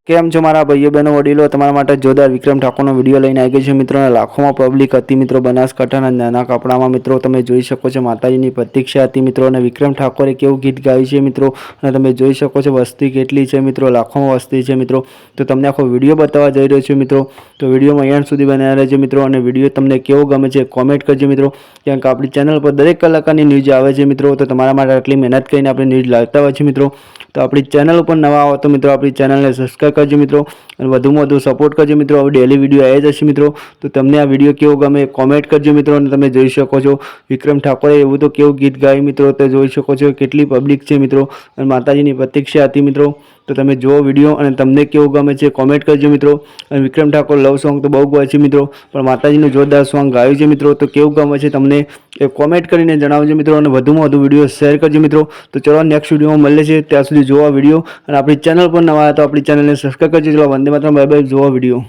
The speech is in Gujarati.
કેમ છો મારા ભાઈઓ બહેનો વડીલો? તમારા માટે જોરદાર વિક્રમ ઠાકોરનો વિડીયો લઈને આવી ગયો છે મિત્રો. લાખોમાં પબ્લિક હતી મિત્રો બનાસકાંઠાના નાના કપડામાં મિત્રો. તમે જોઈ શકો છો માતાજીની પ્રતીક્ષા હતી મિત્રો. અને વિક્રમ ઠાકોરે કેવું ગીત ગાયું છે મિત્રો. અને તમે જોઈ શકો છો વસ્તી કેટલી છે મિત્રો. લાખોમાં વસ્તી છે મિત્રો. તો તમને આખો વિડીયો બતાવવા જઈ રહ્યો છું મિત્રો. તો વિડીયોમાં એન્ડ સુધી બનાવી રહેજો મિત્રો. અને વિડીયો તમને કેવો ગમે છે કોમેન્ટ કરજો મિત્રો. કારણ કે આપણી ચેનલ પર દરેક કલાકારની ન્યૂઝ આવે છે મિત્રો. તો તમારા માટે આટલી મહેનત કરીને આપણે ન્યૂઝ લાવતા હોય છે મિત્રો. તો આપણી ચેનલ ઉપર નવા આવો તો મિત્રો આપણી ચેનલને સબસ્ક્રાઈબ કરજો મિત્રો. અને વધુમાં વધુ સપોર્ટ કરજો મિત્રો. હવે ડેલી વિડીયો આવી જશે મિત્રો. તો તમને આ વિડીયો કેવો ગમે કોમેન્ટ કરજો મિત્રો. અને તમે જોઈ શકો છો વિક્રમ ઠાકોરે એવું તો કેવું ગીત ગાયું મિત્રો. તો જોઈ શકો છો કેટલી પબ્લિક છે મિત્રો. અને માતાજીની પ્રતીક્ષા હતી મિત્રો. તો તમે જુઓ વિડીયો અને તમને કેવું ગમે છે કોમેન્ટ કરજો મિત્રો. અને વિક્રમ ઠાકોર લવ સોંગ તો બહુ ગાય છે મિત્રો. પણ માતાજીનું જોરદાર સોંગ ગાયું છે મિત્રો. તો કેવું ગમે છે તમને એ કોમેન્ટ કરીને જણાવજો મિત્રો. અને વધુમાં વધુ વિડીયો શેર કરજો મિત્રો. તો ચલો નેક્સ્ટ વિડીયોમાં મળે છે. ત્યાં સુધી જોવા વિડીયો. અને આપણી ચેનલ પર નવા આવ્યા તો આપણી ચેનલને સબસ્ક્રાઈબ કરજો. ચલો વંદે માતરમ, બાય બાય. જોવા વિડીયો.